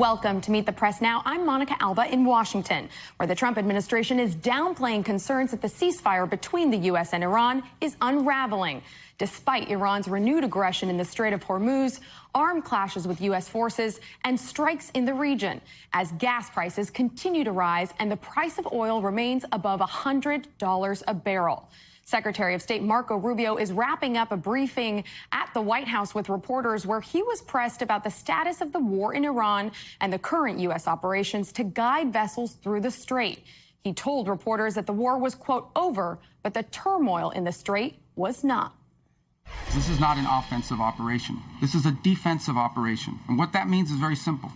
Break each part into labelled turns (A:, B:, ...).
A: Welcome to Meet the Press Now. I'm Monica Alba in Washington, where the Trump administration is downplaying concerns that the ceasefire between the U.S. and Iran is unraveling. Despite Iran's renewed aggression in the Strait of Hormuz, armed clashes with U.S. forces, and strikes in the region, as gas prices continue to rise and the price of oil remains above $100 a barrel. Secretary of State Marco Rubio is wrapping up a briefing at the White House with reporters where he was pressed about the status of the war in Iran and the current U.S. operations to guide vessels through the strait. He told reporters that the war was, quote, over, but the turmoil in the strait was not.
B: This is not an offensive operation. This is a defensive operation. And what that means is very simple.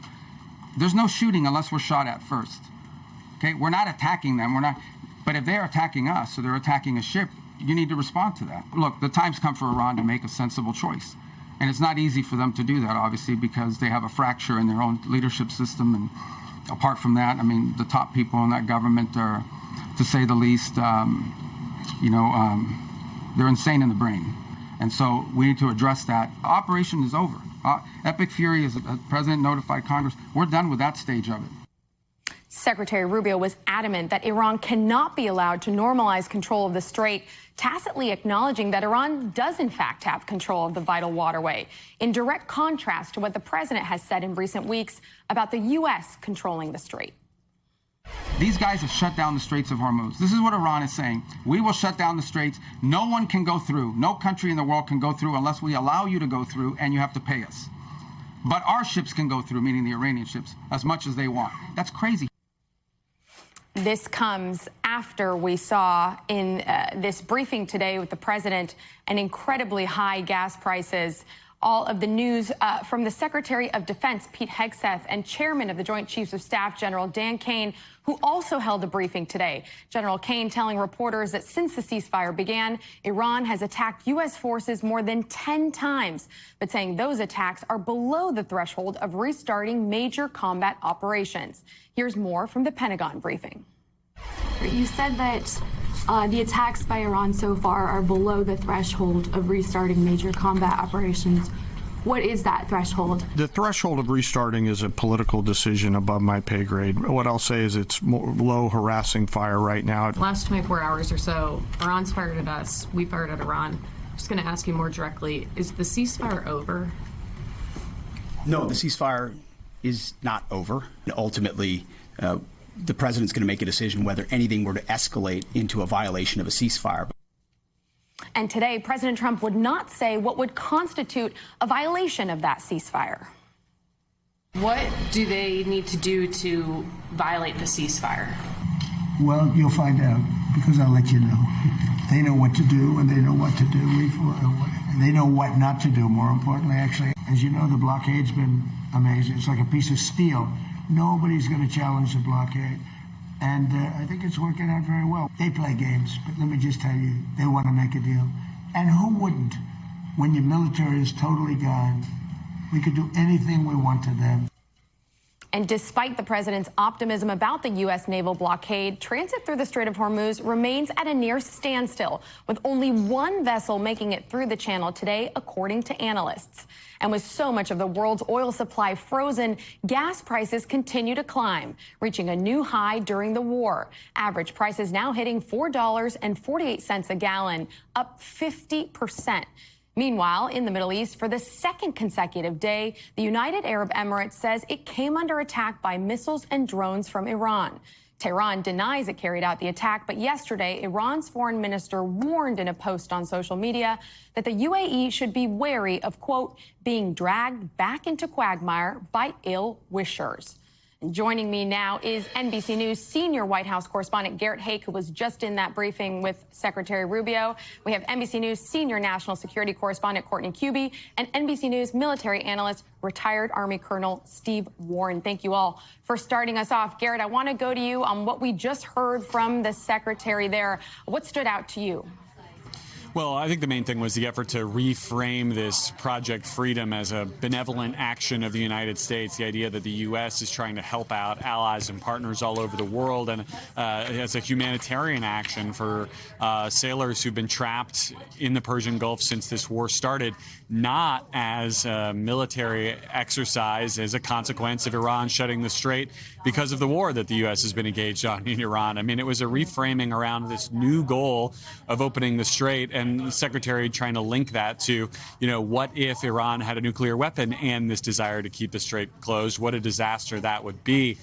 B: There's no shooting unless we're shot at first. Okay? We're not attacking them. But if they're attacking us or they're attacking a ship, you need to respond to that. Look, the time's come for Iran to make a sensible choice. And it's not easy for them to do that, obviously, because they have a fracture in their own leadership system. And apart from that, I mean, the top people in that government are, to say the least, they're insane in the brain. And so we need to address that. Operation is over. Epic Fury, as the president notified Congress, we're done with that stage of it.
A: Secretary Rubio was adamant that Iran cannot be allowed to normalize control of the strait, tacitly acknowledging that Iran does in fact have control of the vital waterway, in direct contrast to what the president has said in recent weeks about the U.S. controlling the strait.
B: These guys have shut down the Straits of Hormuz. This is what Iran is saying. We will shut down the straits. No one can go through. No country in the world can go through unless we allow you to go through, and you have to pay us. But our ships can go through, meaning the Iranian ships, as much as they want. That's crazy.
A: This comes after we saw in this briefing today with the president an incredibly high gas prices. All of the news from the Secretary of Defense, Pete Hegseth, and Chairman of the Joint Chiefs of Staff, General Dan Kane, who also held a briefing today. General Kane telling reporters that since the ceasefire began, Iran has attacked U.S. forces more than 10 times, but saying those attacks are below the threshold of restarting major combat operations. Here's more from the Pentagon briefing.
C: You said that the attacks by Iran so far are below the threshold of restarting major combat operations. What is that threshold?
D: The threshold of restarting is a political decision above my pay grade. What I'll say is it's low harassing fire right now.
E: Last 24 hours or so, Iran's fired at us, we fired at Iran. Just going to ask you more directly, is the ceasefire over?
F: No, the ceasefire is not over. Ultimately, the president's going to make a decision whether anything were to escalate into a violation of a ceasefire.
A: And today, President Trump would not say what would constitute a violation of that ceasefire.
E: What do they need to do to violate the ceasefire?
G: Well, you'll find out, because I'll let you know. They know what to do, and they know what to do. They know what not to do, more importantly, actually. As you know, the blockade's been amazing. It's like a piece of steel. Nobody's going to challenge the blockade. And I think it's working out very well. They play games, but let me just tell you, they want to make a deal. And who wouldn't? When your military is totally gone, we could do anything we want to them.
A: And despite the president's optimism about the U.S. naval blockade, transit through the Strait of Hormuz remains at a near standstill, with only one vessel making it through the channel today, according to analysts. And with so much of the world's oil supply frozen, gas prices continue to climb, reaching a new high during the war. Average prices now hitting $4.48 a gallon, up 50%. Meanwhile, in the Middle East, for the second consecutive day, the United Arab Emirates says it came under attack by missiles and drones from Iran. Tehran denies it carried out the attack, but yesterday, Iran's foreign minister warned in a post on social media that the UAE should be wary of, quote, being dragged back into quagmire by ill wishers. Joining me now is NBC News senior White House correspondent Garrett Haake, who was just in that briefing with Secretary Rubio. We have NBC News senior national security correspondent Courtney Cubie and NBC News military analyst, retired Army Colonel Steve Warren. Thank you all for starting us off. Garrett, I want to go to you on what we just heard from the secretary there. What stood out to you?
H: Well, I think the main thing was the effort to reframe this Project Freedom as a benevolent action of the United States, the idea that the U.S. is trying to help out allies and partners all over the world, and as a humanitarian action for sailors who've been trapped in the Persian Gulf since this war started, not as a military exercise as a consequence of Iran shutting the strait because of the war that the U.S. has been engaged on in Iran. I mean, it was a reframing around this new goal of opening the strait, and the Secretary trying to link that to, what if Iran had a nuclear weapon and this desire to keep the strait closed? What a disaster that would be.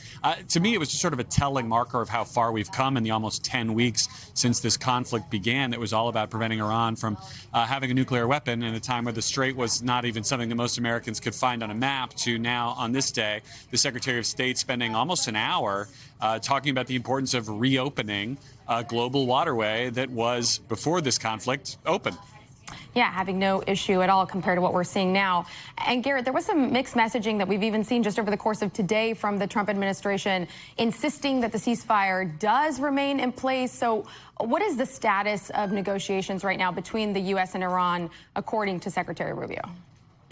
H: To me, it was just sort of a telling marker of how far we've come in the almost 10 weeks since this conflict began. That was all about preventing Iran from having a nuclear weapon in a time where the strait was not even something that most Americans could find on a map, to now, on this day, the Secretary of State spending almost an hour talking about the importance of reopening a global waterway that was, before this conflict, open.
A: Yeah, having no issue at all compared to what we're seeing now. And Garrett, there was some mixed messaging that we've even seen just over the course of today from the Trump administration, insisting that the ceasefire does remain in place. So what is the status of negotiations right now between the U.S. and Iran, according to Secretary Rubio?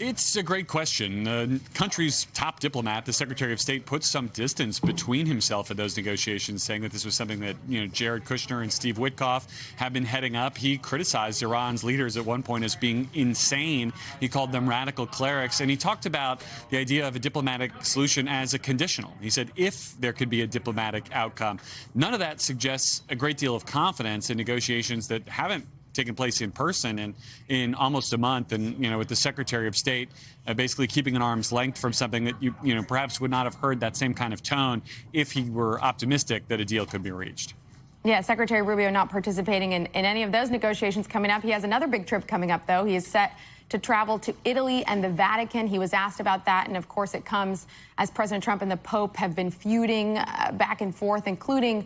H: It's a great question. The country's top diplomat, the Secretary of State, put some distance between himself and those negotiations, saying that this was something that, Jared Kushner and Steve Witkoff have been heading up. He criticized Iran's leaders at one point as being insane. He called them radical clerics, and he talked about the idea of a diplomatic solution as a conditional. He said if there could be a diplomatic outcome. None of that suggests a great deal of confidence in negotiations that haven't taken place in person in almost a month, and with the Secretary of State basically keeping an arm's length from something that you perhaps would not have heard that same kind of tone if he were optimistic that a deal could be reached.
A: Yeah, Secretary Rubio not participating in any of those negotiations coming up. He has another big trip coming up, though. He is set to travel to Italy and the Vatican. He was asked about that, and of course it comes as President Trump and the Pope have been feuding back and forth, including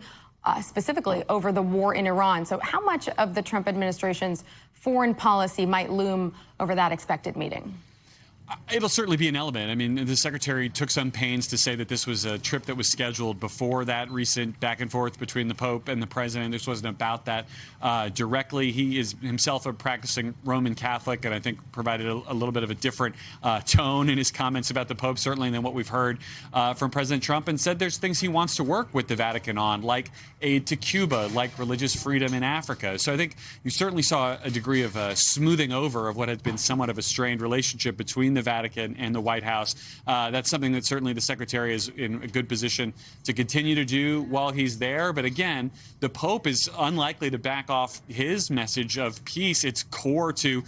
A: specifically over the war in Iran. So how much of the Trump administration's foreign policy might loom over that expected meeting?
H: It'll certainly be an element. I mean, the Secretary took some pains to say that this was a trip that was scheduled before that recent back and forth between the Pope and the President. This wasn't about that directly. He is himself a practicing Roman Catholic, and I think provided a little bit of a different tone in his comments about the Pope, certainly, than what we've heard from President Trump, and said there's things he wants to work with the Vatican on, like aid to Cuba, like religious freedom in Africa. So I think you certainly saw a degree of smoothing over of what had been somewhat of a strained relationship between the Vatican and the White House. That's something that certainly the Secretary is in a good position to continue to do while he's there. But again, the Pope is unlikely to back off his message of peace. It's core to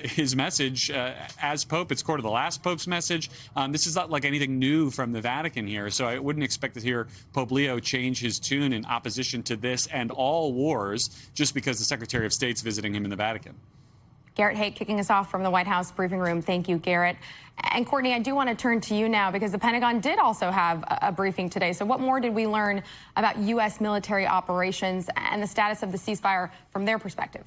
H: his message as Pope. It's core to the last Pope's message. This is not like anything new from the Vatican here. So I wouldn't expect to hear Pope Leo change his tune in opposition to this and all wars just because the Secretary of State's visiting him in the Vatican.
A: Garrett Haight kicking us off from the White House briefing room. Thank you, Garrett. And Courtney, I do want to turn to you now because the Pentagon did also have a briefing today. So what more did we learn about U.S. military operations and the status of the ceasefire from their perspective?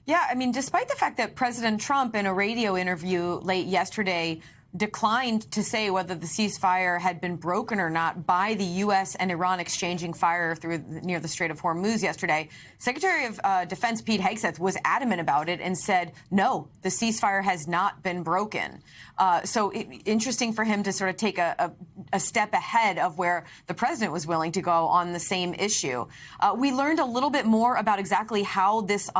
I: Yeah, I mean, despite the fact that President Trump in a radio interview late yesterday declined to say whether the ceasefire had been broken or not by the U.S. and Iran exchanging fire near the Strait of Hormuz yesterday, Secretary of Defense Pete Hegseth was adamant about it and said, no, the ceasefire has not been broken. So interesting for him to sort of take a step ahead of where the president was willing to go on the same issue. We learned a little bit more about exactly how this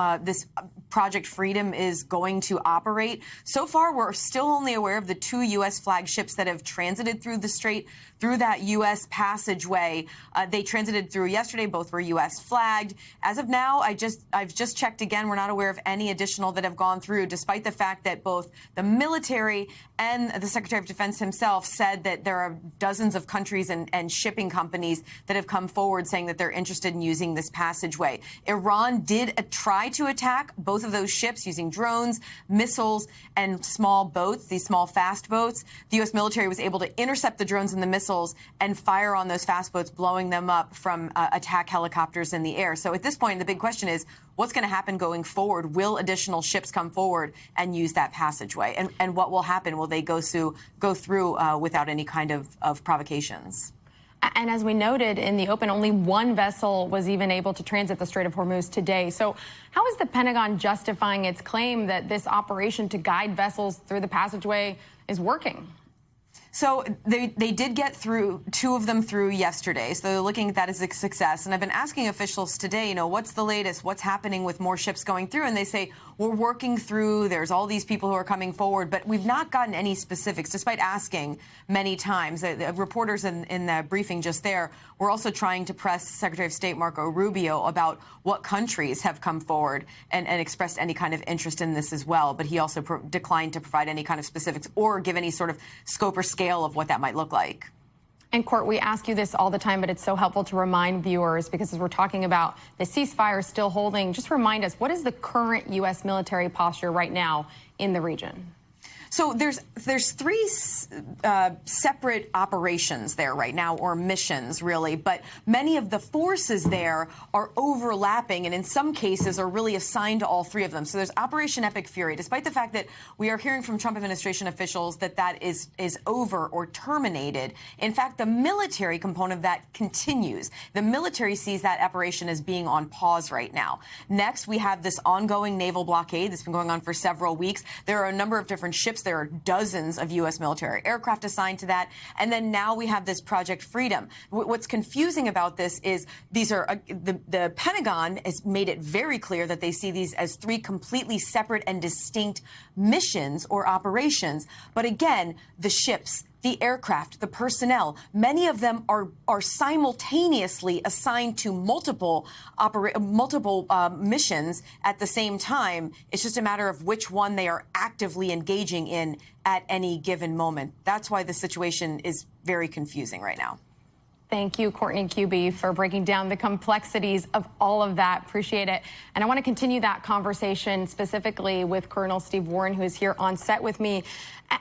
I: Project Freedom is going to operate. So far, we're still only aware of the 2 U.S. flagships that have transited through the strait, through that U.S. passageway. They transited through yesterday. Both were U.S. flagged. As of now, I've just checked again. We're not aware of any additional that have gone through, despite the fact that both the military and the Secretary of Defense himself said that there are dozens of countries and shipping companies that have come forward saying that they're interested in using this passageway. Iran did try to attack both of those ships using drones, missiles, and small boats, these small fast boats. The U.S. military was able to intercept the drones and the missiles and fire on those fast boats, blowing them up from attack helicopters in the air. So at this point, the big question is, what's going to happen going forward? Will additional ships come forward and use that passageway? And what will happen? Will they go through without any kind of provocations?
A: And as we noted in the open, only one vessel was even able to transit the Strait of Hormuz today. So how is the Pentagon justifying its claim that this operation to guide vessels through the passageway is working?
I: So they did get through, 2 of them through yesterday. So they're looking at that as a success. And I've been asking officials today, what's the latest? What's happening with more ships going through? And they say, we're working through. There's all these people who are coming forward. But we've not gotten any specifics, despite asking many times. The reporters in the briefing just there were also trying to press Secretary of State Marco Rubio about what countries have come forward and expressed any kind of interest in this as well. But he also declined to provide any kind of specifics or give any sort of scope or scale of what that might look like.
A: And Court, we ask you this all the time, but it's so helpful to remind viewers, because as we're talking about the ceasefire still holding, just remind us, what is the current U.S. military posture right now in the region?
I: So there's 3 separate operations there right now, or missions, really. But many of the forces there are overlapping and in some cases are really assigned to all 3 of them. So there's Operation Epic Fury, despite the fact that we are hearing from Trump administration officials that is over or terminated. In fact, the military component of that continues. The military sees that operation as being on pause right now. Next, we have this ongoing naval blockade that's been going on for several weeks. There are a number of different ships. There are dozens of U.S. military aircraft assigned to that. And then now we have this Project Freedom. What's confusing about this is these are the Pentagon has made it very clear that they see these as 3 completely separate and distinct missions or operations. But again, the ships, the aircraft, the personnel, many of them are simultaneously assigned to multiple missions at the same time. It's just a matter of which one they are actively engaging in at any given moment. That's why the situation is very confusing right now.
A: Thank you, Courtney Kube, for breaking down the complexities of all of that. Appreciate it. And I want to continue that conversation specifically with Colonel Steve Warren, who is here on set with me.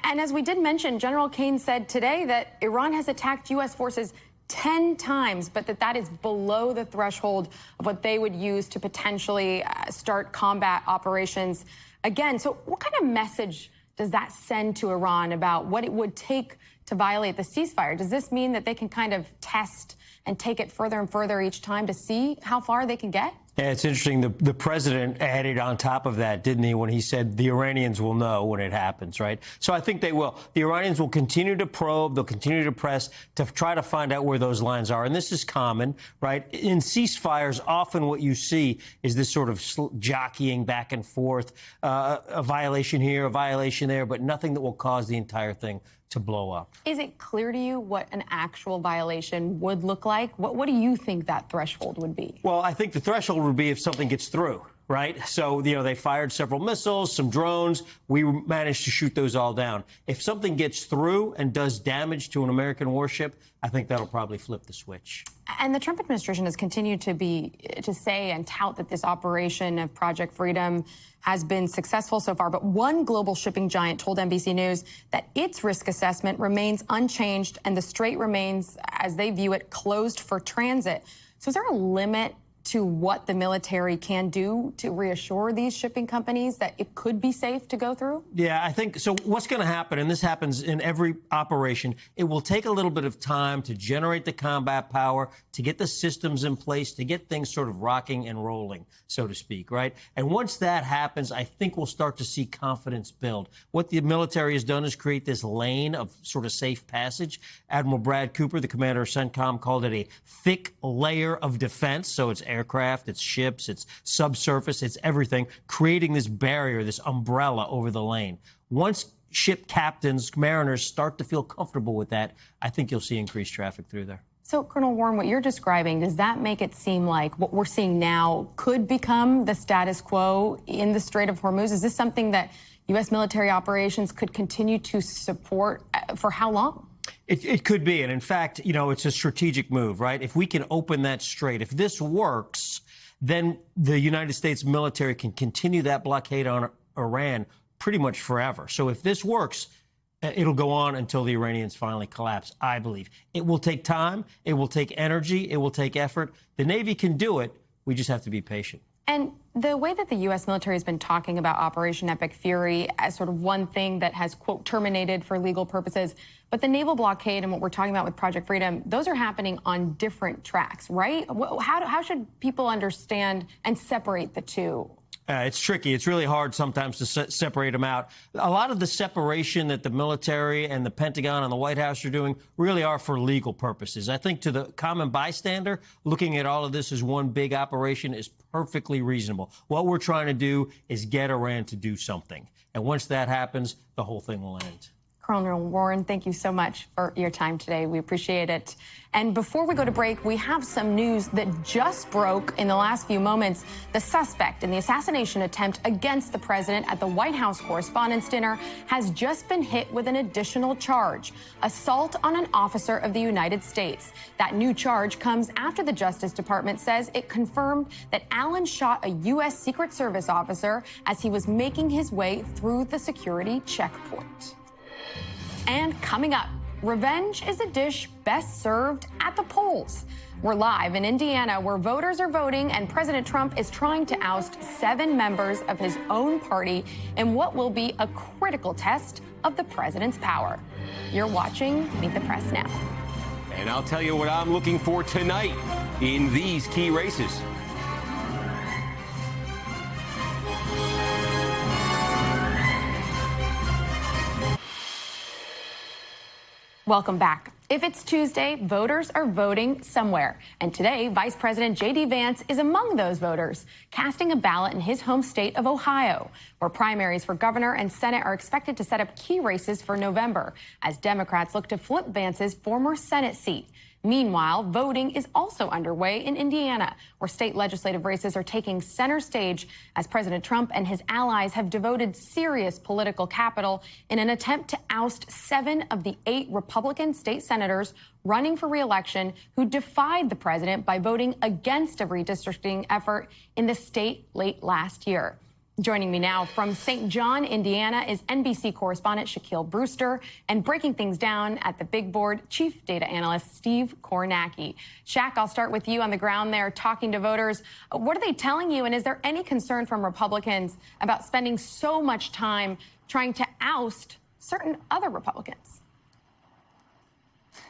A: And as we did mention, General Kane said today that Iran has attacked U.S. forces 10 times, but that is below the threshold of what they would use to potentially start combat operations again. So what kind of message does that send to Iran about what it would take to violate the ceasefire? Does this mean that they can kind of test and take it further and further each time to see how far they can get?
J: Yeah, it's interesting. The president added on top of that, didn't he, when he said the Iranians will know when it happens, right? So I think they will. The Iranians will continue to probe. They'll continue to press to try to find out where those lines are. And this is common, right? In ceasefires, often what you see is this sort of jockeying back and forth, a violation here, a violation there, but nothing that will cause the entire thing to blow up. Is it clear to you what an actual violation would look like? What do you think that threshold would be? Well, I think the threshold would be if something gets through, right? So, they fired several missiles, some drones. We managed to shoot those all down. If something gets through and does damage to an American warship, I think that'll probably flip the switch. And the Trump administration has continued to say and tout that this operation of Project Freedom has been successful so far. But one global shipping giant told NBC News that its risk assessment remains unchanged and the strait remains, as they view it, closed for transit. So is there a limit to what the military can do to reassure these shipping companies that it could be safe to go through? Yeah, I think so. What's going to happen, and this happens in every operation, it will take a little bit of time to generate the combat power, to get the systems in place, to get things sort of rocking and rolling, so to speak, right? And once that happens, I think we'll start to see confidence build. What the military has done is create this lane of sort of safe passage. Admiral Brad Cooper, the commander of CENTCOM, called it a thick layer of defense. So it's aircraft, it's ships, it's subsurface, it's everything, creating this barrier, this umbrella over the lane. Once ship captains, mariners start to feel comfortable with that, I think you'll see increased traffic through there. So, Colonel Warren, what you're describing, does that make it seem like what we're seeing now could become the status quo in the Strait of Hormuz? Is this something that U.S. military operations could continue to support for how long? It could be. And in fact, it's a strategic move, right? If we can open that strait, if this works, then the United States military can continue that blockade on Iran pretty much forever. So if this works, it'll go on until the Iranians finally collapse, I believe. It will take time. It will take energy. It will take effort. The Navy can do it. We just have to be patient.
A: And the way that the U.S. military has been talking about Operation Epic Fury as sort of one thing that has, quote, terminated for legal purposes, but the naval blockade and what we're talking about with Project Freedom, those are happening on different tracks, right? How should people understand and separate the two?
J: It's tricky. It's really hard sometimes to separate them out. A lot of the separation that the military and the Pentagon and the White House are doing really are for legal purposes. I think to the common bystander, looking at all of this as one big operation is perfectly reasonable. What we're trying to do is get Iran to do something. And once that happens, the whole thing will end.
A: Colonel Warren, thank you so much for your time today. We appreciate it. And before we go to break, we have some news that just broke in the last few moments. The suspect in the assassination attempt against the president at the White House Correspondents' Dinner has just been hit with an additional charge: assault on an officer of the United States. That new charge comes after the Justice Department says it confirmed that Allen shot a U.S. Secret Service officer as he was making his way through the security checkpoint. And coming up, revenge is a dish best served at the polls. We're live in Indiana, where voters are voting and President Trump is trying to oust 7 members of his own party in what will be a critical test of the president's power. You're watching Meet the Press Now.
K: And I'll tell you what I'm looking for tonight in these key races.
A: Welcome back. If it's Tuesday, voters are voting somewhere. And today, Vice President J.D. Vance is among those voters, casting a ballot in his home state of Ohio, where primaries for governor and Senate are expected to set up key races for November, as Democrats look to flip Vance's former Senate seat. Meanwhile, voting is also underway in Indiana, where state legislative races are taking center stage as President Trump and his allies have devoted serious political capital in an attempt to oust 7 of the 8 Republican state senators running for re-election who defied the president by voting against a redistricting effort in the state late last year. Joining me now from St. John, Indiana, is NBC correspondent Shaquille Brewster, and breaking things down at the big board, Chief Data Analyst Steve Kornacki. Shaq, I'll start with you on the ground there, talking to voters. What are they telling you, and is there any concern from Republicans about spending so much time trying to oust certain other Republicans?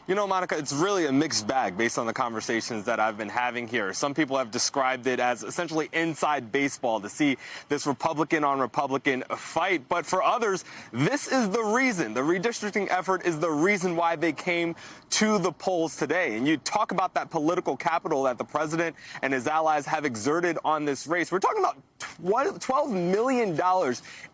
L: You know, Monica, it's really a mixed bag based on the conversations that I've been having here. Some people have described it as essentially inside baseball to see this Republican on Republican fight. But for others, this is the reason. The redistricting effort is the reason why they came to the polls today. And you talk about that political capital that the president and his allies have exerted on this race. We're talking about $12 million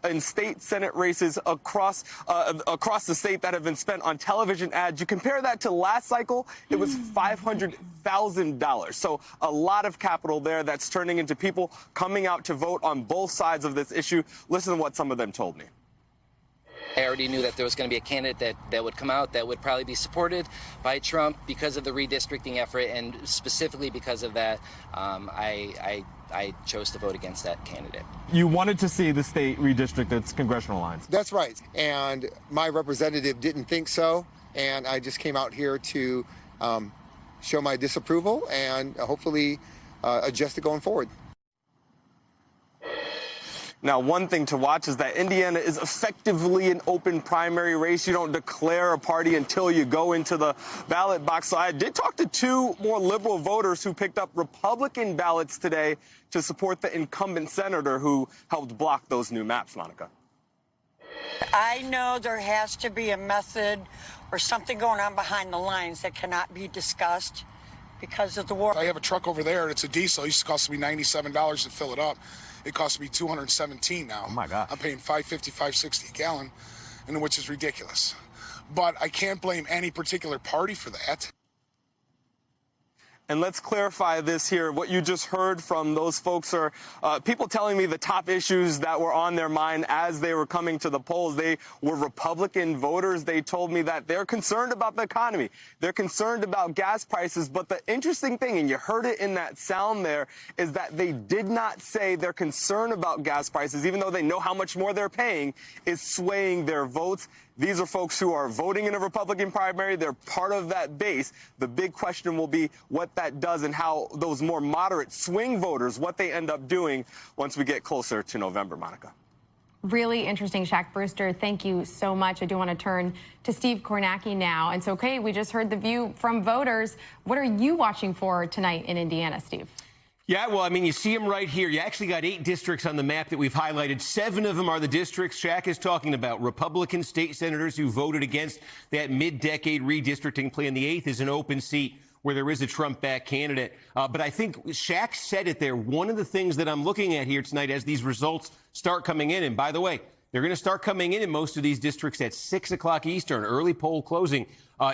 L: in state Senate races across the state that have been spent on television ads. You compare that to last cycle, it was $500,000. So a lot of capital there that's turning into people coming out to vote on both sides of this issue. Listen to what some of them told me.
M: I already knew that there was going to be a candidate that would come out that would probably be supported by Trump because of the redistricting effort, and specifically because of that, I chose to vote against that candidate.
N: You wanted to see the state redistrict its congressional lines.
O: That's right. And my representative didn't think so. And I just came out here to show my disapproval and hopefully adjust it going forward.
L: Now, one thing to watch is that Indiana is effectively an open primary race. You don't declare a party until you go into the ballot box. So I did talk to 2 more liberal voters who picked up Republican ballots today to support the incumbent senator who helped block those new maps, Monica.
P: I know there has to be a method or something going on behind the lines that cannot be discussed because of the war.
Q: I have a truck over there, and it's a diesel. It used to cost me $97 to fill it up. It costs me $217 now.
N: Oh, my God.
Q: I'm paying $5.50, $5.60 a gallon, and which is ridiculous. But I can't blame any particular party for that.
L: And let's clarify this here. What you just heard from those folks are people telling me the top issues that were on their mind as they were coming to the polls. They were Republican voters. They told me that they're concerned about the economy. They're concerned about gas prices. But the interesting thing, and you heard it in that sound there, is that they did not say their concern about gas prices, even though they know how much more they're paying, is swaying their votes. These are folks who are voting in a Republican primary. They're part of that base. The big question will be what that does and how those more moderate swing voters, what they end up doing once we get closer to November, Monica.
A: Really interesting, Shaq Brewster. Thank you so much. I do want to turn to Steve Kornacki now. And so, okay, we just heard the view from voters. What are you watching for tonight in Indiana, Steve?
K: Yeah, well, I mean, you see them right here. You actually got 8 districts on the map that we've highlighted. 7 of them are the districts Shaq is talking about, Republican state senators who voted against that mid-decade redistricting plan. The 8th is an open seat where there is a Trump-backed candidate. But I think Shaq said it there. One of the things that I'm looking at here tonight as these results start coming in, and by the way, they're going to start coming in most of these districts at 6 o'clock Eastern, early poll closing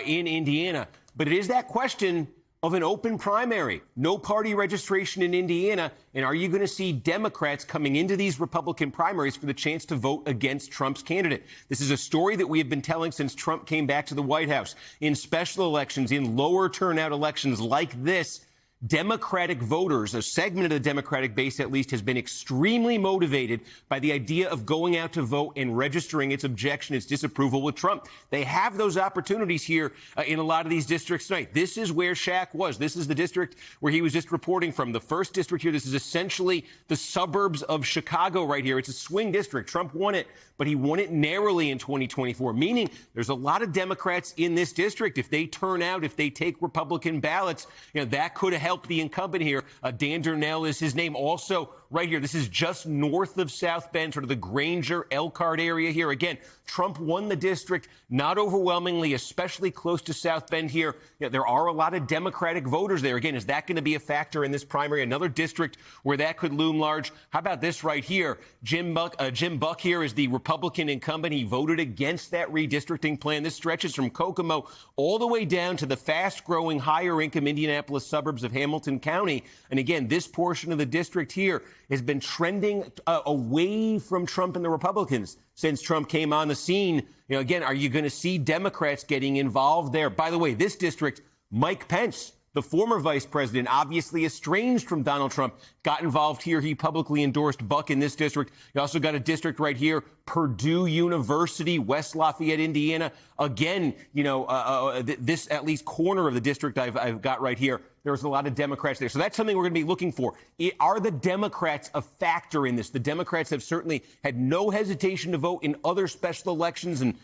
K: in Indiana. But it is that question of an open primary, no party registration in Indiana, and are you going to see Democrats coming into these Republican primaries for the chance to vote against Trump's candidate? This is a story that we have been telling since Trump came back to the White House. In special elections, in lower turnout elections like this, Democratic voters, a segment of the Democratic base at least, has been extremely motivated by the idea of going out to vote and registering its objection, its disapproval with Trump. They have those opportunities here in a lot of these districts tonight. This is where Shaq was. This is the district where he was just reporting from. The first district here, this is essentially the suburbs of Chicago right here. It's a swing district. Trump won it, but he won it narrowly in 2024, meaning there's a lot of Democrats in this district. If they turn out, if they take Republican ballots, that could have helped the incumbent here. Dan Durnell is his name. Also, right here, this is just north of South Bend, sort of the Granger, Elkhart area here. Again, Trump won the district, not overwhelmingly, especially close to South Bend here. There are a lot of Democratic voters there. Again, is that going to be a factor in this primary? Another district where that could loom large. How about this right here? Jim Buck here is the Republican incumbent. He voted against that redistricting plan. This stretches from Kokomo all the way down to the fast-growing, higher-income Indianapolis suburbs of Hamilton County. And again, this portion of the district here has been trending away from Trump and the Republicans since Trump came on the scene. Again, are you going to see Democrats getting involved there? By the way, this district, Mike Pence, the former vice president, obviously estranged from Donald Trump, got involved here. He publicly endorsed Buck in this district. You also got a district right here, Purdue University, West Lafayette, Indiana. Again, this at least corner of the district I've got right here, there's a lot of Democrats there. So that's something we're going to be looking for. Are the Democrats a factor in this? The Democrats have certainly had no hesitation to vote in other special elections and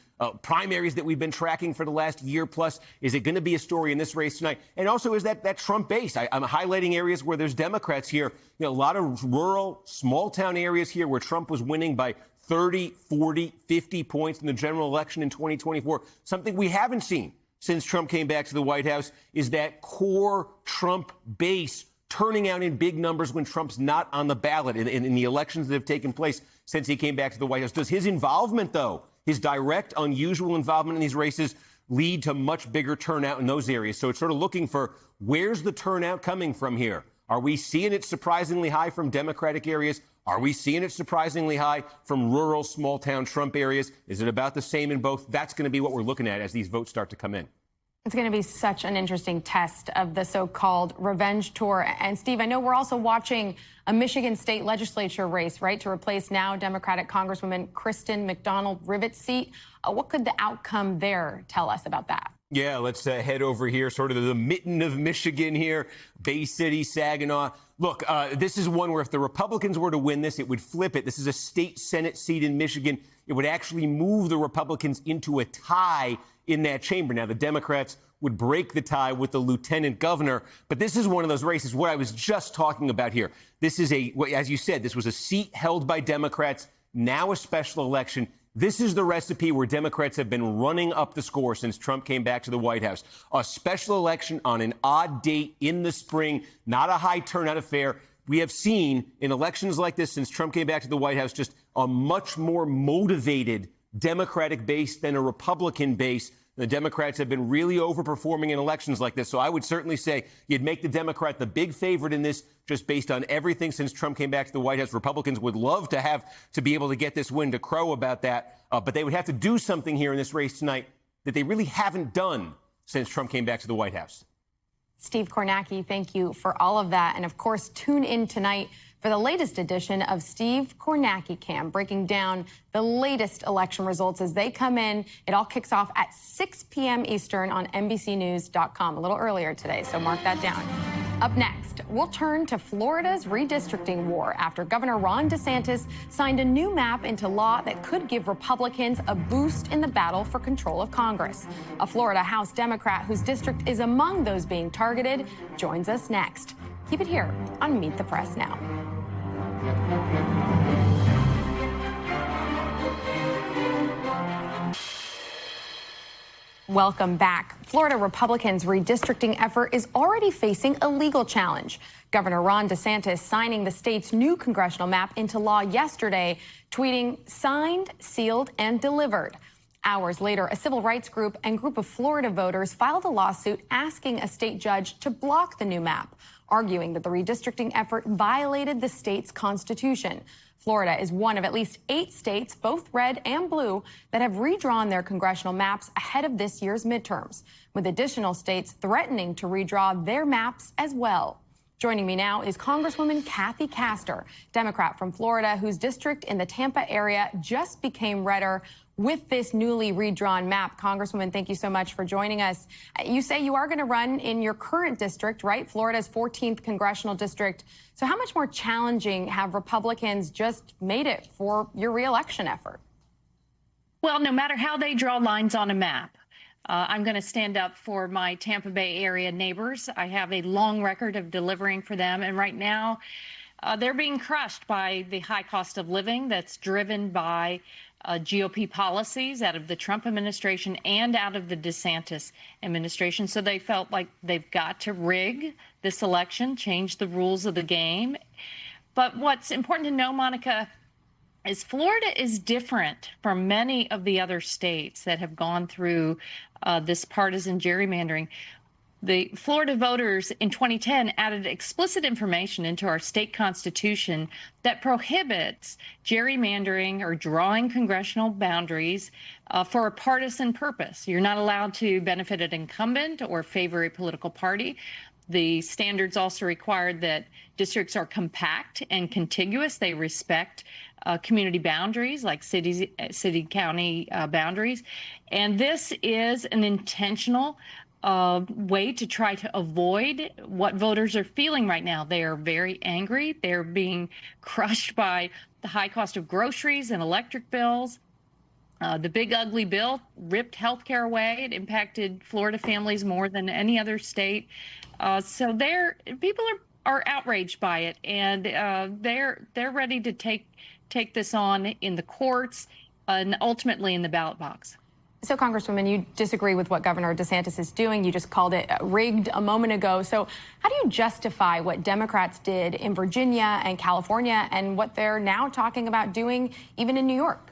K: primaries that we've been tracking for the last year plus. Is it going to be a story in this race tonight? And also, is that Trump base? I'm highlighting areas where there's Democrats here. A lot of rural, small town areas here where Trump was winning by 30, 40, 50 points in the general election in 2024. Something we haven't seen since Trump came back to the White House is that core Trump base turning out in big numbers when Trump's not on the ballot in the elections that have taken place since he came back to the White House. Does his involvement, though, his direct, unusual involvement in these races, lead to much bigger turnout in those areas? So it's sort of looking for where's the turnout coming from here? Are we seeing it surprisingly high from Democratic areas? Are we seeing it surprisingly high from rural, small-town Trump areas? Is it about the same in both? That's going to be what we're looking at as these votes start to come in.
A: It's going to be such an interesting test of the so-called revenge tour. And, Steve, I know we're also watching a Michigan state legislature race, right, to replace now Democratic Congresswoman Kristen McDonald-Rivet's seat. What could the outcome there tell us about that?
K: Yeah, let's head over here, sort of the mitten of Michigan here, Bay City, Saginaw. Look, this is one where if the Republicans were to win this, it would flip it. This is a state Senate seat in Michigan. It would actually move the Republicans into a tie in that chamber. Now, the Democrats would break the tie with the lieutenant governor. But this is one of those races, what I was just talking about here. This is as you said, this was a seat held by Democrats, now a special election. This is the recipe where Democrats have been running up the score since Trump came back to the White House. A special election on an odd date in the spring, not a high turnout affair. We have seen in elections like this since Trump came back to the White House just a much more motivated Democratic base than a Republican base. The Democrats have been really overperforming in elections like this. So I would certainly say you'd make the Democrat the big favorite in this just based on everything since Trump came back to the White House. Republicans would love to be able to get this win, to crow about that. But they would have to do something here in this race tonight that they really haven't done since Trump came back to the White House.
A: Steve Kornacki, thank you for all of that. And, of course, tune in tonight for the latest edition of Steve Kornacki Cam, breaking down the latest election results as they come in. It all kicks off at 6 p.m. Eastern on NBCNews.com, a little earlier today, so mark that down. Up next, we'll turn to Florida's redistricting war after Governor Ron DeSantis signed a new map into law that could give Republicans a boost in the battle for control of Congress. A Florida House Democrat whose district is among those being targeted joins us next. Keep it here on Meet the Press Now. Welcome back. Florida Republicans' redistricting effort is already facing a legal challenge. Governor Ron DeSantis signing the state's new congressional map into law yesterday, tweeting, "Signed, sealed, and delivered." Hours later, a civil rights group and group of Florida voters filed a lawsuit asking a state judge to block the new map, arguing that the redistricting effort violated the state's constitution. Florida is one of at least 8 states, both red and blue, that have redrawn their congressional maps ahead of this year's midterms, with additional states threatening to redraw their maps as well. Joining me now is Congresswoman Kathy Castor, Democrat from Florida, whose district in the Tampa area just became redder with this newly redrawn map. Congresswoman, thank you so much for joining us. You say you are going to run in your current district, right? Florida's 14th congressional district. So how much more challenging have Republicans just made it for your reelection effort?
R: Well, no matter how they draw lines on a map, I'm going to stand up for my Tampa Bay area neighbors. I have a long record of delivering for them. And right now, they're being crushed by the high cost of living that's driven by GOP policies out of the Trump administration and out of the DeSantis administration. So they felt like they've got to rig this election, change the rules of the game. But what's important to know, Monica, is Florida is different from many of the other states that have gone through this partisan gerrymandering. The Florida voters in 2010 added explicit information into our state constitution that prohibits gerrymandering or drawing congressional boundaries for a partisan purpose. You're not allowed to benefit an incumbent or favor a political party. The standards also required that districts are compact and contiguous. They respect community boundaries like city-county boundaries. And this is an intentional way to try to avoid what voters are feeling right now. They are very angry. They're being crushed by the high cost of groceries and electric bills. The big ugly bill ripped health care away. It impacted Florida families more than any other state. So people are outraged by it, and they're ready to take this on in the courts and ultimately in the ballot box.
A: So, Congresswoman, you disagree with what Governor DeSantis is doing. You just called it rigged a moment ago. So how do you justify what Democrats did in Virginia and California and what they're now talking about doing even in New York?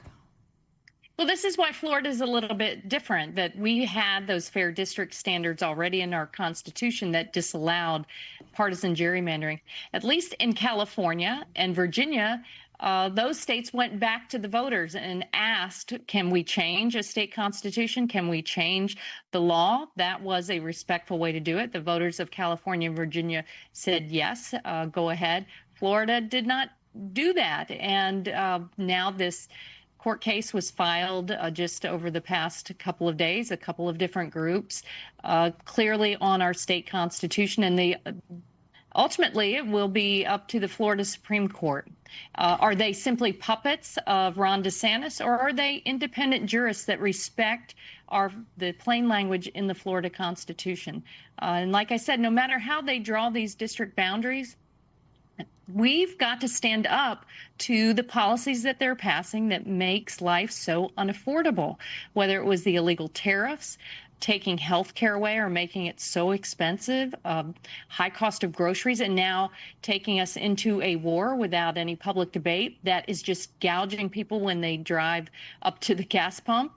R: Well, this is why Florida is a little bit different, that we had those fair district standards already in our Constitution that disallowed partisan gerrymandering. At least in California and Virginia, those states went back to the voters and asked, can we change a state constitution? Can we change the law? That was a respectful way to do it. The voters of California and Virginia said, yes, go ahead. Florida did not do that. And now this court case was filed just over the past couple of days, a couple of different groups, clearly on our state constitution. And ultimately, it will be up to the Florida Supreme Court. Are they simply puppets of Ron DeSantis, or are they independent jurists that respect the plain language in the Florida Constitution? And like I said, no matter how they draw these district boundaries, we've got to stand up to the policies that they're passing that makes life so unaffordable, whether it was the illegal tariffs, taking health care away or making it so expensive, high cost of groceries, and now taking us into a war without any public debate that is just gouging people when they drive up to the gas pump.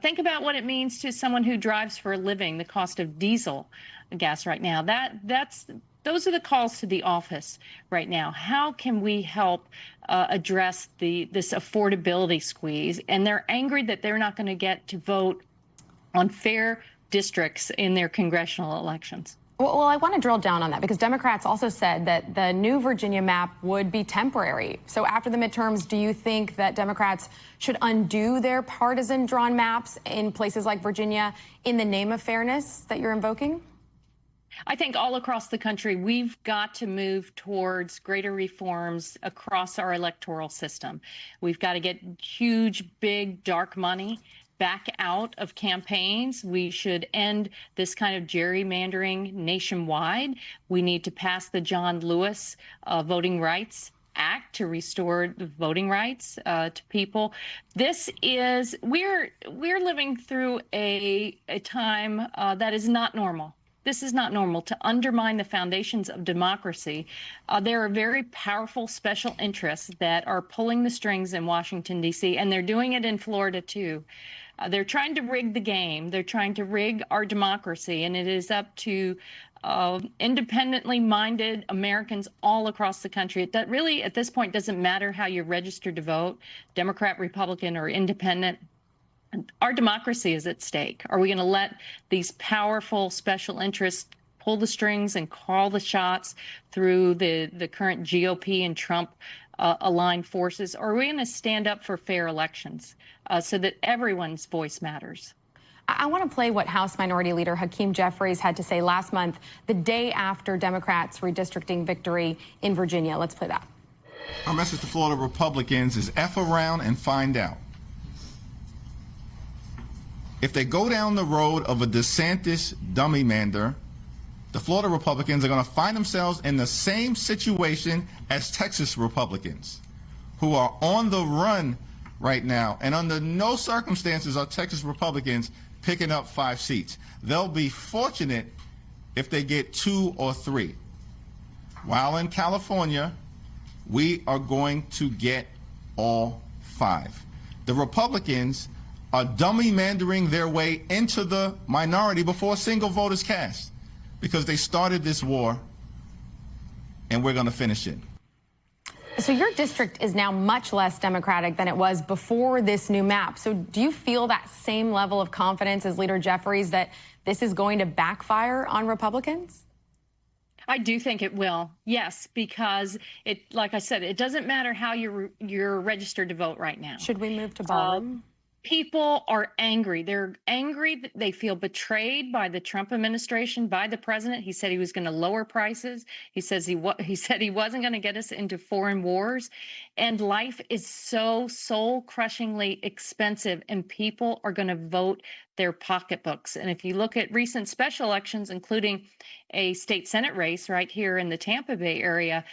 R: Think about what it means to someone who drives for a living, the cost of diesel gas right now. Those are the calls to the office right now. How can we help address this affordability squeeze? And they're angry that they're not going to get to vote on fair districts in their congressional elections.
A: Well, I want to drill down on that because Democrats also said that the new Virginia map would be temporary. So after the midterms, do you think that Democrats should undo their partisan drawn maps in places like Virginia in the name of fairness that you're invoking?
R: I think all across the country, we've got to move towards greater reforms across our electoral system. We've got to get huge, big, dark money back out of campaigns. We should end this kind of gerrymandering nationwide. We need to pass the John Lewis Voting Rights Act to restore the voting rights to people. We're living through a time that is not normal. This is not normal. To undermine the foundations of democracy, there are very powerful special interests that are pulling the strings in Washington, D.C., and they're doing it in Florida, too. They're trying to rig the game. They're trying to rig our democracy, and it is up to independently minded Americans all across the country. That really, at this point, doesn't matter how you're registered to vote, Democrat, Republican, or independent. Our democracy is at stake. Are we going to let these powerful special interests pull the strings and call the shots through the current GOP and Trump aligned forces? Or are we going to stand up for fair elections so that everyone's voice matters?
A: I want to play what House Minority Leader Hakeem Jeffries had to say last month, the day after Democrats' redistricting victory in Virginia. Let's play that.
S: Our message to Florida Republicans is F around and find out. If they go down the road of a DeSantis dummy-mander, the Florida Republicans are going to find themselves in the same situation as Texas Republicans, who are on the run right now. And under no circumstances are Texas Republicans picking up 5 seats. They'll be fortunate if they get 2 or 3. While in California, we are going to get all 5. The Republicans are dummy-mandering their way into the minority before a single vote is cast, because they started this war, and we're going to finish it.
A: So your district is now much less Democratic than it was before this new map. So do you feel that same level of confidence as Leader Jeffries that this is going to backfire on Republicans?
R: I do think it will, yes, because like I said, it doesn't matter how you're registered to vote right now.
A: Should we move to ballroom?
R: People are angry. They're angry that they feel betrayed by the Trump administration, by the president. He said he was going to lower prices. He said he wasn't going to get us into foreign wars. And life is so soul-crushingly expensive, and people are going to vote their pocketbooks. And if you look at recent special elections, including a state Senate race right here in the Tampa Bay area,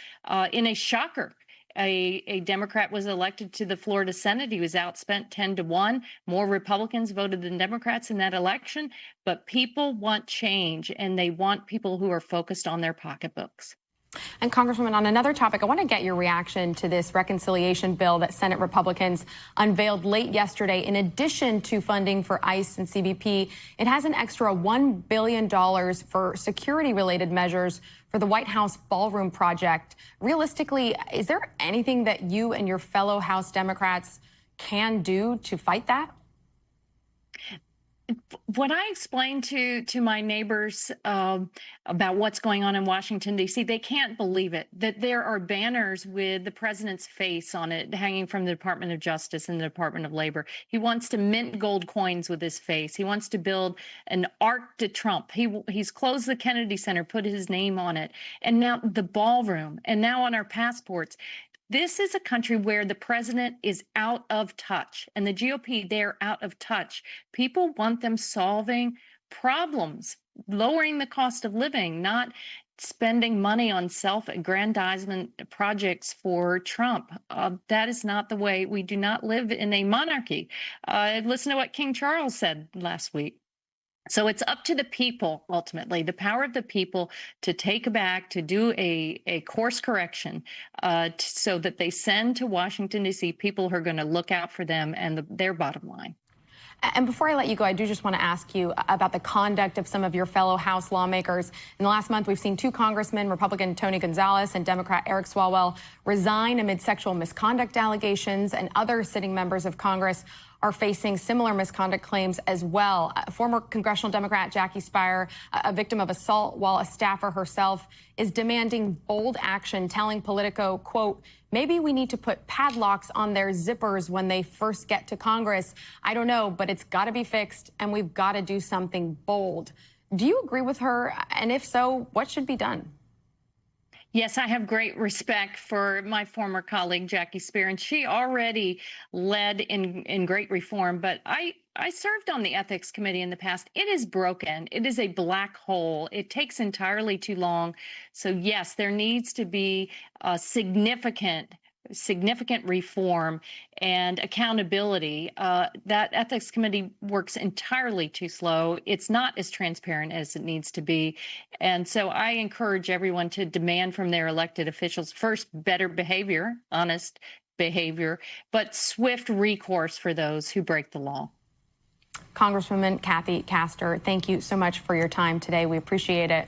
R: in a shocker, a Democrat was elected to the Florida Senate. He was outspent 10-1. More Republicans voted than Democrats in that election. But people want change, and they want people who are focused on their pocketbooks.
A: And Congresswoman, on another topic, I want to get your reaction to this reconciliation bill that Senate Republicans unveiled late yesterday. In addition to funding for ICE and CBP, it has an extra $1 billion for security-related measures for the White House ballroom project. Realistically, is there anything that you and your fellow House Democrats can do to fight that?
R: When I explain to my neighbors about what's going on in Washington, D.C., they can't believe it, that there are banners with the president's face on it hanging from the Department of Justice and the Department of Labor. He wants to mint gold coins with his face. He wants to build an arc to Trump. He's closed the Kennedy Center, put his name on it, and now the ballroom, and now on our passports. This is a country where the president is out of touch, and the GOP, they're out of touch. People want them solving problems, lowering the cost of living, not spending money on self-aggrandizement projects for Trump. That is not the way. We do not live in a monarchy. Listen to what King Charles said last week. So it's up to the people, ultimately, the power of the people to take back, to do a course correction so that they send to Washington, D.C. people who are going to look out for them and their bottom line.
A: And before I let you go, I do just want to ask you about the conduct of some of your fellow House lawmakers. In the last month, we've seen 2 congressmen, Republican Tony Gonzalez and Democrat Eric Swalwell, resign amid sexual misconduct allegations, and other sitting members of Congress are facing similar misconduct claims as well. Former congressional Democrat Jackie Speier, a victim of assault while a staffer herself, is demanding bold action, telling Politico, quote, "Maybe we need to put padlocks on their zippers when they first get to Congress. I don't know, but it's got to be fixed, and we've got to do something bold." Do you agree with her? And if so, what should be done?
R: Yes, I have great respect for my former colleague, Jackie Speier, and she already led in great reform. But I served on the ethics committee in the past. It is broken. It is a black hole. It takes entirely too long. So, yes, there needs to be a significant reform and accountability. That ethics committee works entirely too slow. It's not as transparent as it needs to be. And so I encourage everyone to demand from their elected officials, first, better behavior, honest behavior, but swift recourse for those who break the law.
A: Congresswoman Kathy Castor, thank you so much for your time today. We appreciate it.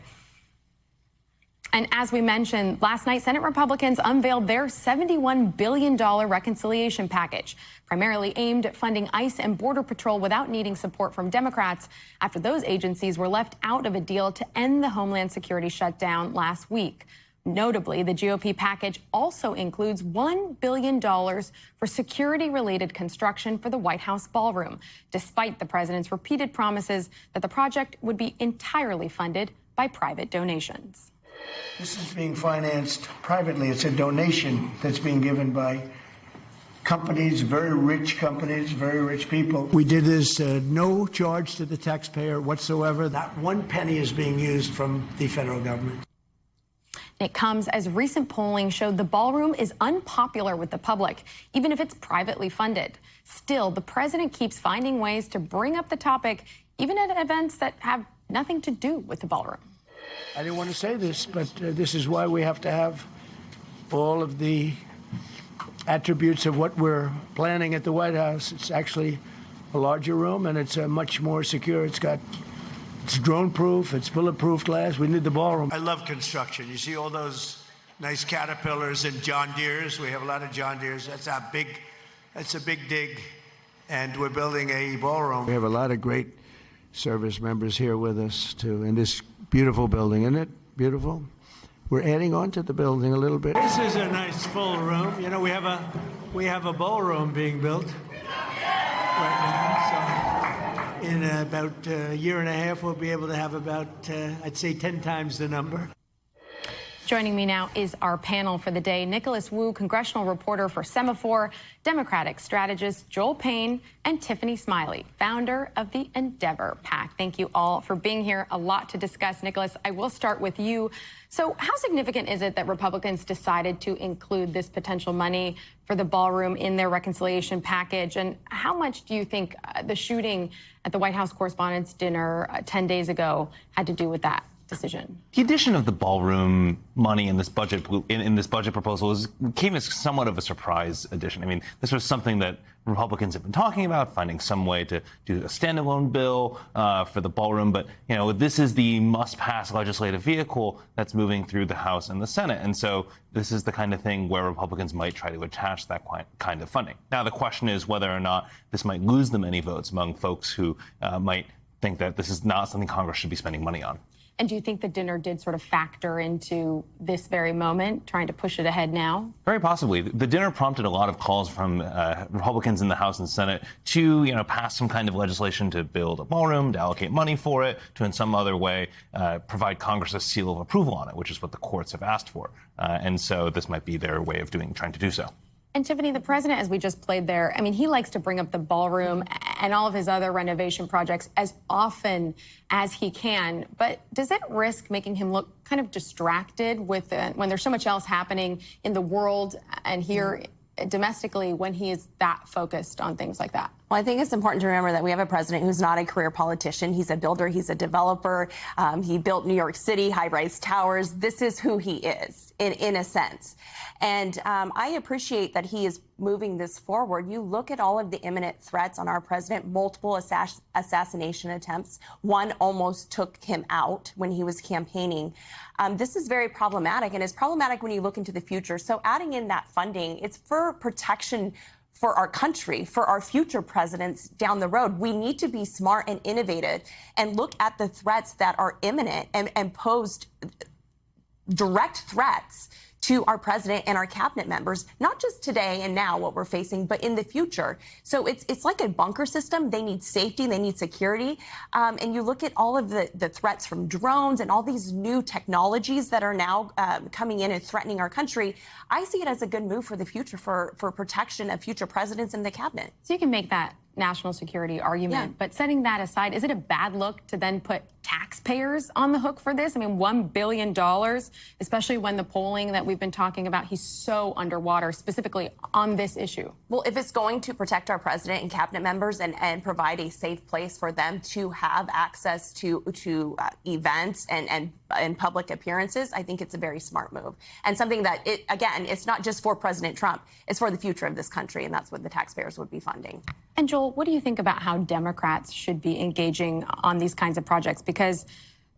A: And as we mentioned, last night, Senate Republicans unveiled their $71 billion reconciliation package, primarily aimed at funding ICE and Border Patrol without needing support from Democrats after those agencies were left out of a deal to end the Homeland Security shutdown last week. Notably, the GOP package also includes $1 billion for security-related construction for the White House ballroom, despite the president's repeated promises that the project would be entirely funded by private donations.
G: This is being financed privately. It's a donation that's being given by companies, very rich people. We did this no charge to the taxpayer whatsoever. Not one penny is being used from the federal government.
A: It comes as recent polling showed the ballroom is unpopular with the public, even if it's privately funded. Still, the president keeps finding ways to bring up the topic, even at events that have nothing to do with the ballroom.
G: I didn't want to say this, but this is why we have to have all of the attributes of what we're planning at the White House. It's actually a larger room, and it's much more secure. It's drone-proof, it's bulletproof glass. We need the ballroom. I love construction. You see all those nice Caterpillars and John Deeres. We have a lot of John Deeres. That's a big dig, and we're building a ballroom. We have a lot of great service members here with us, too, in this beautiful building. Isn't it beautiful? We're adding on to the building a little bit. This is a nice full room. You know, we have a ballroom being built right now. So in about a year and a half, we'll be able to have about, I'd say, 10 times the number.
A: Joining me now is our panel for the day. Nicholas Wu, congressional reporter for Semaphore, Democratic strategist Joel Payne, and Tiffany Smiley, founder of the Endeavor PAC. Thank you all for being here. A lot to discuss. Nicholas, I will start with you. So how significant is it that Republicans decided to include this potential money for the ballroom in their reconciliation package? And how much do you think the shooting at the White House Correspondents' Dinner 10 days ago had to do with that decision?
T: The addition of the ballroom money in this budget proposal came as somewhat of a surprise addition. I mean, this was something that Republicans have been talking about, finding some way to do a standalone bill for the ballroom. But, you know, this is the must-pass legislative vehicle that's moving through the House and the Senate. And so this is the kind of thing where Republicans might try to attach that kind of funding. Now, the question is whether or not this might lose them any votes among folks who might think that this is not something Congress should be spending money on.
A: And do you think the dinner did sort of factor into this very moment, trying to push it ahead now?
T: Very possibly. The dinner prompted a lot of calls from Republicans in the House and Senate to, you know, pass some kind of legislation to build a ballroom, to allocate money for it, to in some other way provide Congress a seal of approval on it, which is what the courts have asked for. And so this might be their way of trying to do so.
A: And Tiffany, the president, as we just played there, I mean, he likes to bring up the ballroom and all of his other renovation projects as often as he can. But does it risk making him look kind of distracted with when there's so much else happening in the world and here domestically when he is that focused on things like that?
U: Well, I think it's important to remember that we have a president who's not a career politician. He's a builder. He's a developer. He built New York City, high-rise towers. This is who he is, in a sense. And I appreciate that he is moving this forward. You look at all of the imminent threats on our president, multiple assassination attempts. One almost took him out when he was campaigning. This is very problematic, and it's problematic when you look into the future. So adding in that funding, it's for protection for our country, for our future presidents down the road. We need to be smart and innovative and look at the threats that are imminent and posed direct threats to our president and our cabinet members, not just today and now what we're facing, but in the future. So it's like a bunker system. They need safety, they need security. And you look at all of the threats from drones and all these new technologies that are now coming in and threatening our country. I see it as a good move for the future, for protection of future presidents in the cabinet.
A: So you can make that national security argument, but setting that aside, is it a bad look to then put taxpayers on the hook for this? I mean, $1 billion, especially when the polling that we've been talking about, he's so underwater, specifically on this issue.
U: Well, if it's going to protect our president and cabinet members and provide a safe place for them to have access to events and public appearances, I think it's a very smart move. And something that, again, it's not just for President Trump, it's for the future of this country, and that's what the taxpayers would be funding.
A: And Joel, what do you think about how Democrats should be engaging on these kinds of projects? Because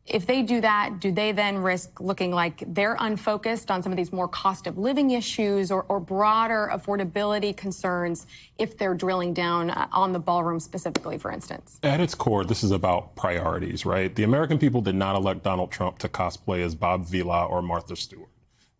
A: if they do that, do they then risk looking like they're unfocused on some of these more cost of living issues or broader affordability concerns if they're drilling down on the ballroom specifically, for instance?
B: At its core, this is about priorities, right? The American people did not elect Donald Trump to cosplay as Bob Vila or Martha Stewart.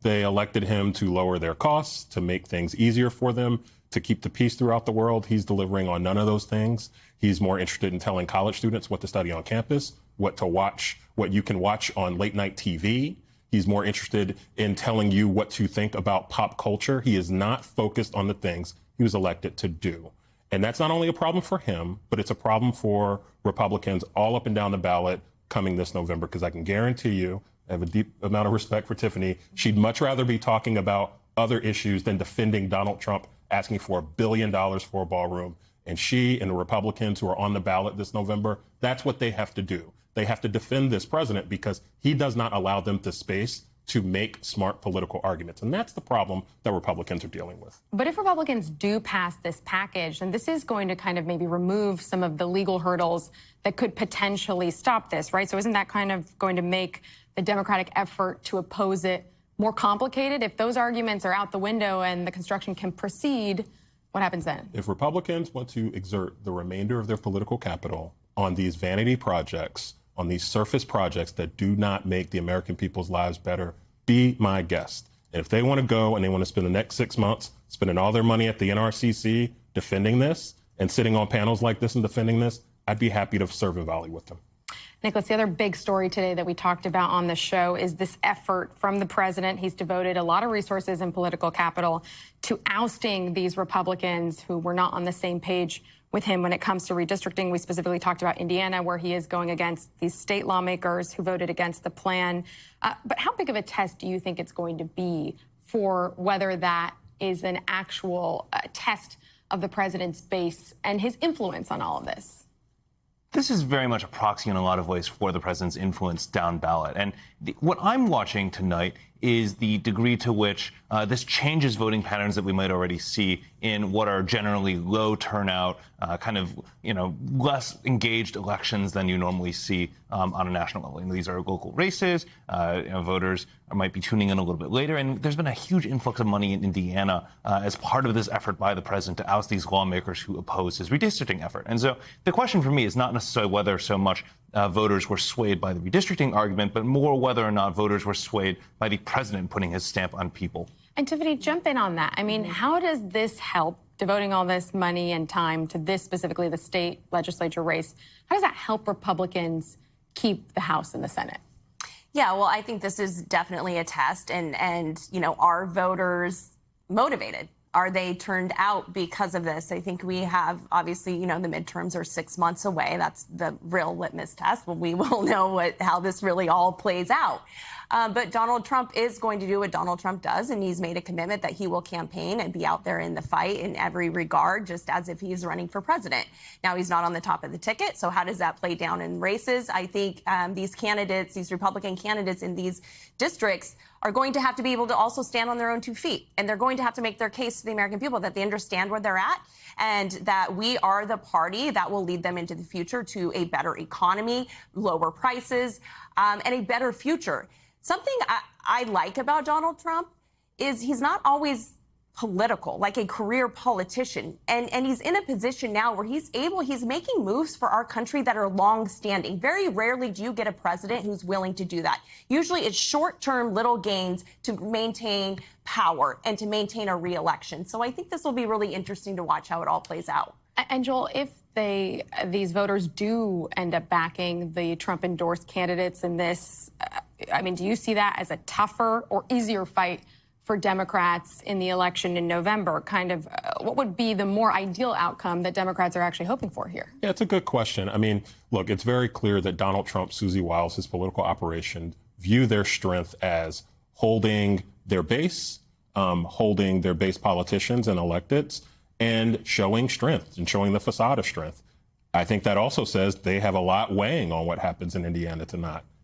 B: They elected him to lower their costs, to make things easier for them, to keep the peace throughout the world. He's delivering on none of those things. He's more interested in telling college students what to study on campus, what to watch, what you can watch on late night TV. He's more interested in telling you what to think about pop culture. He is not focused on the things he was elected to do. And that's not only a problem for him, but it's a problem for Republicans all up and down the ballot coming this November, because I can guarantee you, I have a deep amount of respect for Tiffany. She'd much rather be talking about other issues than defending Donald Trump asking for $1 billion for a ballroom. And she and the Republicans who are on the ballot this November, that's what they have to do. They have to defend this president because he does not allow them the space to make smart political arguments. And that's the problem that Republicans are dealing with.
A: But if Republicans do pass this package, then this is going to kind of maybe remove some of the legal hurdles that could potentially stop this, right? So isn't that kind of going to make the Democratic effort to oppose it more complicated? If those arguments are out the window and the construction can proceed, what happens then?
B: If Republicans want to exert the remainder of their political capital on these vanity projects, on these surface projects that do not make the American people's lives better, be my guest. And if they want to go and they want to spend the next 6 months spending all their money at the NRCC defending this and sitting on panels like this and defending this, I'd be happy to serve a volley with them.
A: Nicholas, the other big story today that we talked about on the show is this effort from the president. He's devoted a lot of resources and political capital to ousting these Republicans who were not on the same page with him when it comes to redistricting. We specifically talked about Indiana, where he is going against these state lawmakers who voted against the plan. But how big of a test do you think it's going to be for whether that is an actual test of the president's base and his influence on all of this?
T: This is very much a proxy in a lot of ways for the president's influence down ballot. And what I'm watching tonight is the degree to which this changes voting patterns that we might already see in what are generally low turnout, less engaged elections than you normally see on a national level. These are local races. Voters might be tuning in a little bit later. And there's been a huge influx of money in Indiana as part of this effort by the president to oust these lawmakers who oppose his redistricting effort. And so the question for me is not necessarily whether so much voters were swayed by the redistricting argument, but more whether or not voters were swayed by the president putting his stamp on people.
A: And Tiffany, jump in on that. I mean, how does this help, devoting all this money and time to this, specifically the state legislature race, how does that help Republicans keep the House and the Senate?
U: Yeah, well, I think this is definitely a test. And are voters motivated? Are they turned out because of this? I think we have, obviously, the midterms are 6 months away. That's the real litmus test. Well, we will know how this really all plays out. But Donald Trump is going to do what Donald Trump does, and he's made a commitment that he will campaign and be out there in the fight in every regard, just as if he's running for president. Now, he's not on the top of the ticket, so how does that play down in races? I think these candidates, these Republican candidates in these districts, are going to have to be able to also stand on their own 2 feet. And they're going to have to make their case to the American people that they understand where they're at and that we are the party that will lead them into the future to a better economy, lower prices, and a better future. Something I like about Donald Trump is he's not always political, like a career politician. And he's in a position now where he's making moves for our country that are long-standing. Very rarely do you get a president who's willing to do that. Usually it's short-term little gains to maintain power and to maintain a re-election. So I think this will be really interesting to watch how it all plays out.
A: And Joel, if these voters do end up backing the Trump-endorsed candidates in this, I mean, do you see that as a tougher or easier fight for Democrats in the election in November? Kind of what would be the more ideal outcome that Democrats are actually hoping for here?
B: Yeah, it's a good question. I mean, look, it's very clear that Donald Trump, Susie Wiles, his political operation, view their strength as holding their base politicians and electeds, and showing strength and showing the facade of strength. I think that also says they have a lot weighing on what happens in Indiana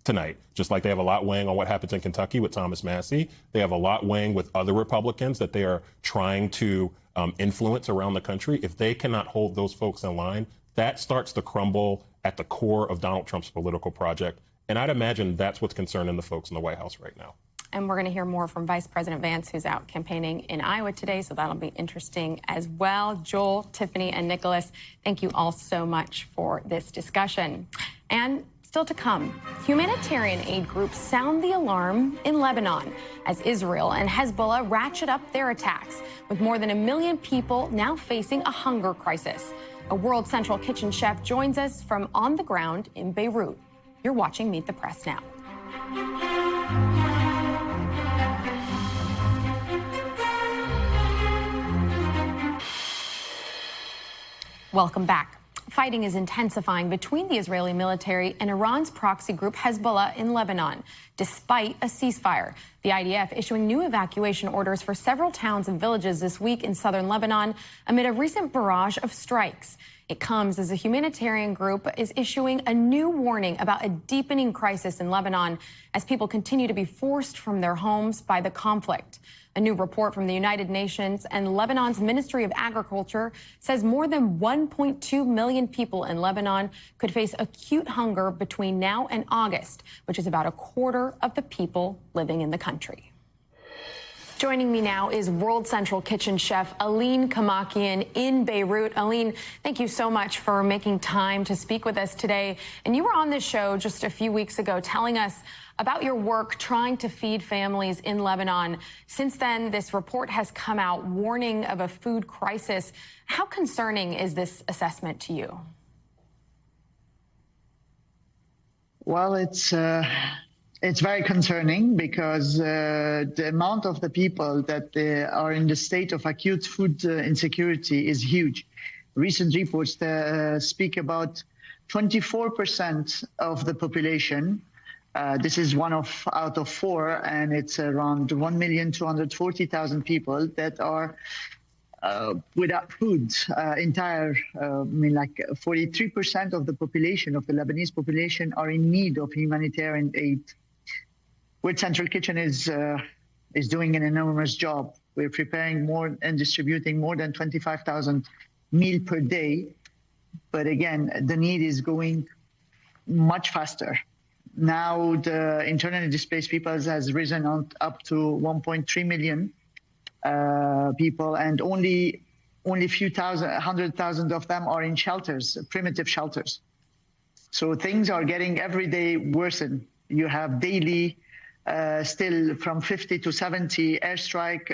B: tonight, just like they have a lot weighing on what happens in Kentucky with Thomas Massie. They have a lot weighing with other Republicans that they are trying to influence around the country. If they cannot hold those folks in line, that starts to crumble at the core of Donald Trump's political project. And I'd imagine that's what's concerning the folks in the White House right now.
A: And we're going to hear more from Vice President Vance, who's out campaigning in Iowa today, so that'll be interesting as well. Joel, Tiffany, and Nicholas, thank you all so much for this discussion. And still to come, humanitarian aid groups sound the alarm in Lebanon as Israel and Hezbollah ratchet up their attacks, with more than 1 million people now facing a hunger crisis. A World Central Kitchen chef joins us from on the ground in Beirut. You're watching Meet the Press now. Welcome back. Fighting is intensifying between the Israeli military and Iran's proxy group Hezbollah in Lebanon, despite a ceasefire. The IDF issuing new evacuation orders for several towns and villages this week in southern Lebanon amid a recent barrage of strikes. It comes as a humanitarian group is issuing a new warning about a deepening crisis in Lebanon as people continue to be forced from their homes by the conflict. A new report from the United Nations and Lebanon's Ministry of Agriculture says more than 1.2 million people in Lebanon could face acute hunger between now and August, which is about a quarter of the people living in the country. Joining me now is World Central Kitchen chef Aline Kamakian in Beirut. Aline, thank you so much for making time to speak with us today. And you were on this show just a few weeks ago telling us about your work trying to feed families in Lebanon. Since then, this report has come out warning of a food crisis. How concerning is this assessment to you?
C: Well, it's very concerning because the amount of the people that are in the state of acute food insecurity is huge. Recent reports speak about 24% of the population. This is out of 4, and it's around 1,240,000 people that are without food. 43% of the population, of the Lebanese population, are in need of humanitarian aid. World Central Kitchen is doing an enormous job. We're preparing more and distributing more than 25,000 meals per day. But again, the need is going much faster. Now the internally displaced people has risen up to 1.3 million people, and only a few thousand, 100,000 of them are in shelters, primitive shelters. So things are getting every day worsen. You have daily still from 50 to 70 airstrike.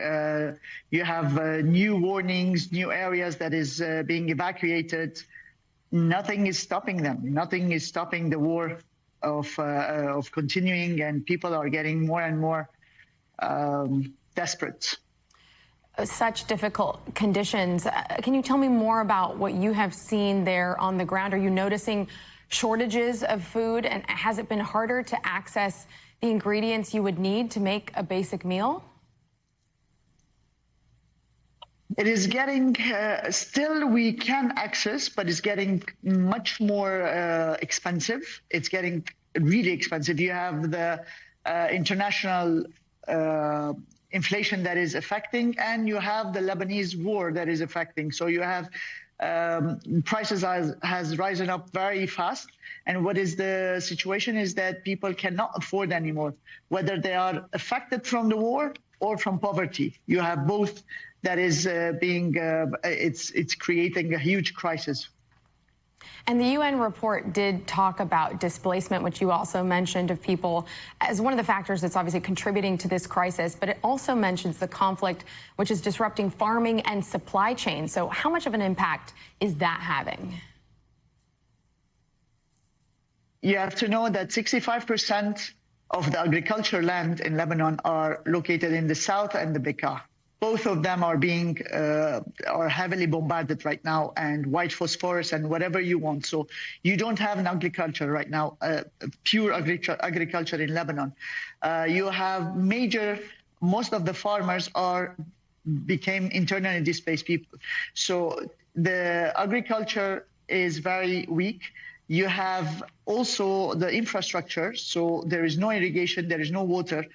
C: You have new warnings, new areas that is being evacuated. Nothing is stopping them. Nothing is stopping the war of continuing, and people are getting more and more desperate.
A: Such difficult conditions. Can you tell me more about what you have seen there on the ground? Are you noticing shortages of food, and has it been harder to access the ingredients you would need to make a basic meal?
C: It is getting, still we can access, but it's getting much more expensive. It's getting really expensive. You have the international inflation that is affecting, and you have the Lebanese war that is affecting. So you have prices has risen up very fast. And what is the situation is that people cannot afford anymore, whether they are affected from the war or from poverty. You have both that is it's creating a huge crisis.
A: And the UN report did talk about displacement, which you also mentioned, of people as one of the factors that's obviously contributing to this crisis. But it also mentions the conflict, which is disrupting farming and supply chains. So how much of an impact is that having?
C: You have to know that 65% of the agricultural land in Lebanon are located in the south and the Bekaa. Both of them are being are heavily bombarded right now, and white phosphorus and whatever you want. So you don't have an agriculture right now, pure agriculture in Lebanon. You have most of the farmers became internally displaced people. So the agriculture is very weak. You have also the infrastructure, so there is no irrigation, there is no water.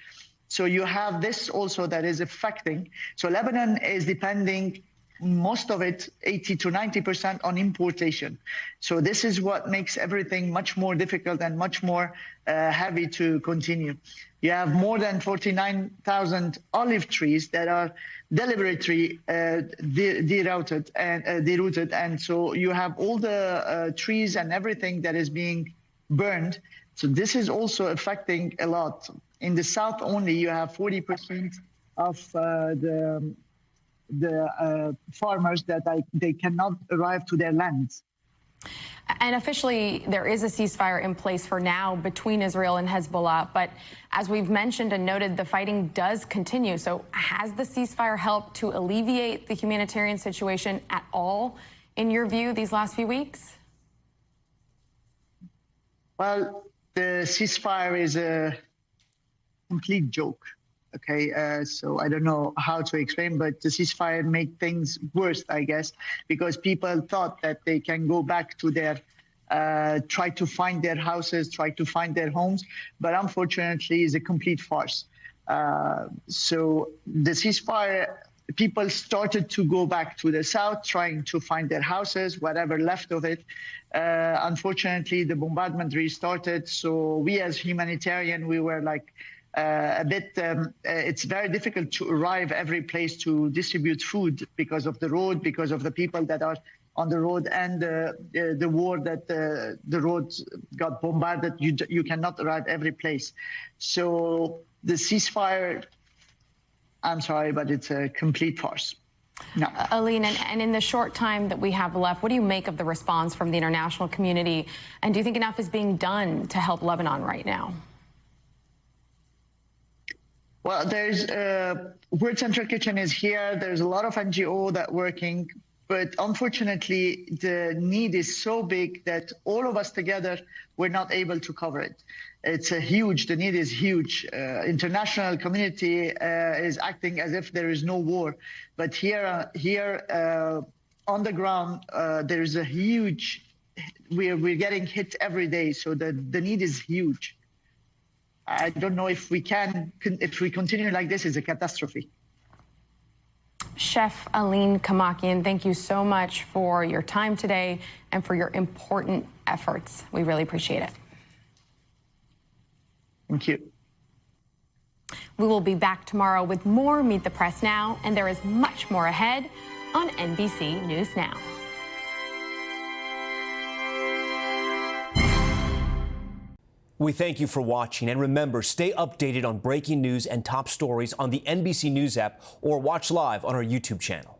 C: So you have this also that is affecting. So Lebanon is depending most of it, 80 to 90%, on importation. So this is what makes everything much more difficult and much more heavy to continue. You have more than 49,000 olive trees that are deliberately derooted, and so you have all the trees and everything that is being burned. So this is also affecting a lot. In the south only, you have 40% of the farmers that they cannot arrive to their lands.
A: And officially, there is a ceasefire in place for now between Israel and Hezbollah. But as we've mentioned and noted, the fighting does continue. So has the ceasefire helped to alleviate the humanitarian situation at all, in your view, these last few weeks?
C: Well, the ceasefire is a complete joke. Okay, so I don't know how to explain, but the ceasefire made things worse, I guess, because people thought that they can go back to their, try to find their houses, try to find their homes, but unfortunately is a complete farce. So the ceasefire, people started to go back to the south, trying to find their houses, whatever left of it. Unfortunately, the bombardment restarted, so we as humanitarian, we were like, it's very difficult to arrive every place to distribute food because of the road, because of the people that are on the road, and the war that the roads got bombarded. You cannot arrive every place. So the ceasefire, I'm sorry, but it's a complete farce. No.
A: Aline, and in the short time that we have left, what do you make of the response from the international community? And do you think enough is being done to help Lebanon right now?
C: Well, there's World Central Kitchen is here. There's a lot of NGO that working, but unfortunately, the need is so big that all of us together, we're not able to cover it. It's the need is huge. International community is acting as if there is no war, but here on the ground, there is a huge. We're getting hit every day, so the need is huge. I don't know if we continue like this, it's a catastrophe.
A: Chef Aline Kamakian, thank you so much for your time today and for your important efforts. We really appreciate it.
C: Thank you.
A: We will be back tomorrow with more Meet the Press Now, and there is much more ahead on NBC News Now.
D: We thank you for watching, and remember, stay updated on breaking news and top stories on the NBC News app or watch live on our YouTube channel.